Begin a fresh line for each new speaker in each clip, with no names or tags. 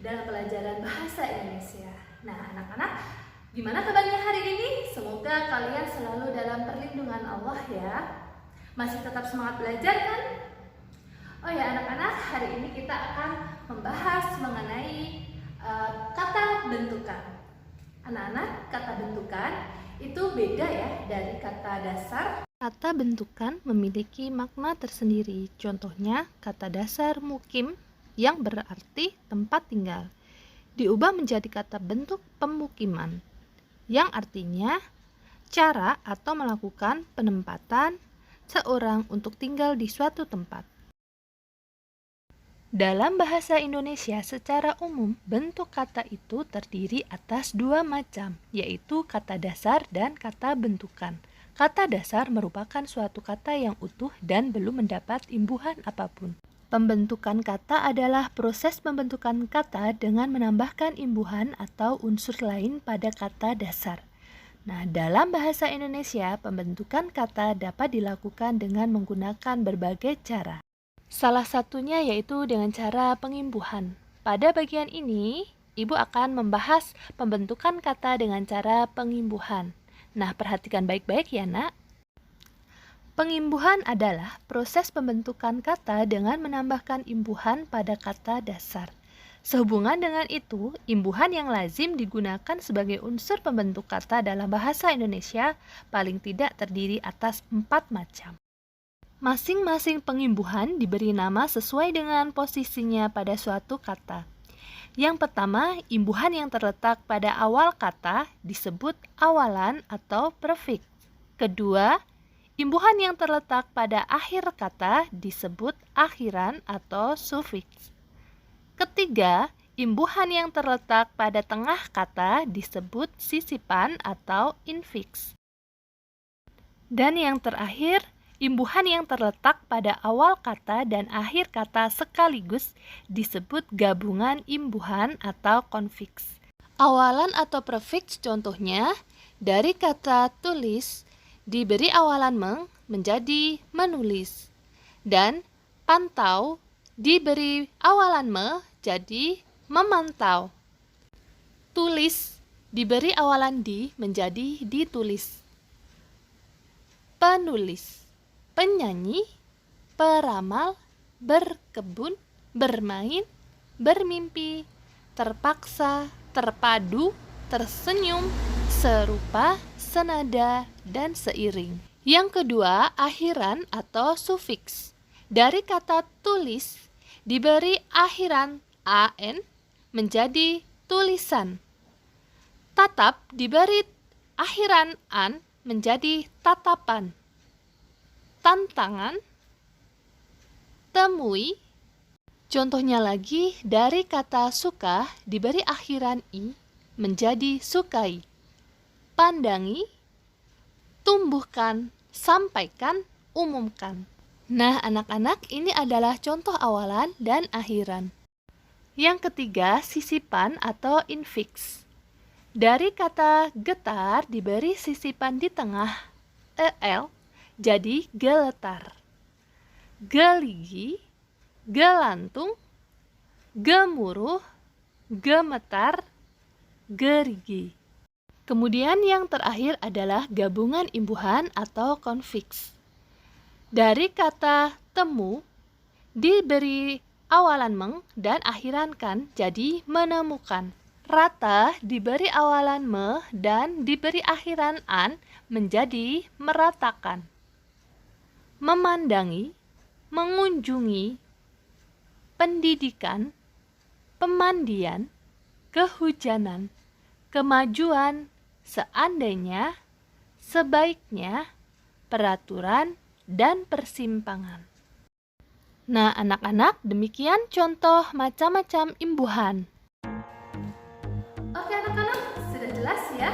dalam pelajaran bahasa Indonesia. Nah, anak-anak, gimana kabarnya hari ini? Semoga kalian selalu dalam perlindungan Allah ya. Masih tetap semangat belajar kan? Oh ya anak-anak, hari ini kita akan membahas mengenai kata bentukan. Anak-anak, kata bentukan itu beda ya dari kata dasar.
Kata bentukan memiliki makna tersendiri. Contohnya, kata dasar mukim yang berarti tempat tinggal diubah menjadi kata bentuk pemukiman yang artinya cara atau melakukan penempatan seorang untuk tinggal di suatu tempat. Dalam bahasa Indonesia secara umum, bentuk kata itu terdiri atas dua macam, yaitu kata dasar dan kata bentukan. Kata dasar merupakan suatu kata yang utuh dan belum mendapat imbuhan apapun. Pembentukan kata adalah proses pembentukan kata dengan menambahkan imbuhan atau unsur lain pada kata dasar. Nah, dalam bahasa Indonesia, pembentukan kata dapat dilakukan dengan menggunakan berbagai cara. Salah satunya yaitu dengan cara pengimbuhan. Pada bagian ini, Ibu akan membahas pembentukan kata dengan cara pengimbuhan. Nah, perhatikan baik-baik ya, Nak. Pengimbuhan adalah proses pembentukan kata dengan menambahkan imbuhan pada kata dasar. Sehubungan dengan itu, imbuhan yang lazim digunakan sebagai unsur pembentuk kata dalam bahasa Indonesia paling tidak terdiri atas 4 macam. Masing-masing pengimbuhan diberi nama sesuai dengan posisinya pada suatu kata. Yang pertama, imbuhan yang terletak pada awal kata disebut awalan atau prefiks. Kedua, imbuhan yang terletak pada akhir kata disebut akhiran atau sufiks. Ketiga, imbuhan yang terletak pada tengah kata disebut sisipan atau infiks. Dan yang terakhir, imbuhan yang terletak pada awal kata dan akhir kata sekaligus disebut gabungan imbuhan atau konfiks. Awalan atau prefiks contohnya, dari kata tulis diberi awalan meng menjadi menulis. Dan pantau diberi awalan me jadi memantau. Tulis diberi awalan di menjadi ditulis. Penulis, penyanyi, peramal, berkebun, bermain, bermimpi, terpaksa, terpadu, tersenyum, serupa, senada, dan seiring. Yang kedua, akhiran atau sufiks. Dari kata tulis diberi akhiran an menjadi tulisan. Tatap diberi akhiran an menjadi tatapan. Tantangan, temui. Contohnya lagi, dari kata suka diberi akhiran i menjadi sukai. Pandangi, tumbuhkan, sampaikan, umumkan. Nah, anak-anak, ini adalah contoh awalan dan akhiran. Yang ketiga, sisipan atau infiks. Dari kata getar diberi sisipan di tengah el jadi geletar. Geligi, gelantung, gemuruh, gemetar, gerigi. Kemudian yang terakhir adalah gabungan imbuhan atau konfiks. Dari kata temu diberi awalan meng dan akhiran kan jadi menemukan. Rata diberi awalan me dan diberi akhiran an menjadi meratakan. Memandangi, mengunjungi, pendidikan, pemandian, kehujanan, kemajuan, seandainya, sebaiknya, peraturan, dan persimpangan. Nah, anak-anak, demikian contoh macam-macam imbuhan.
Oke anak-anak, sudah jelas ya?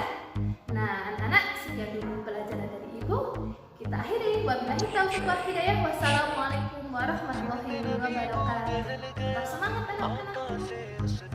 Nah anak-anak, sekian dulu pelajaran dari Ibu. Kita akhiri. Wabillahi taufiq wal hidayah. Wassalamualaikum warahmatullahi wabarakatuh. Tetap semangat anak-anak.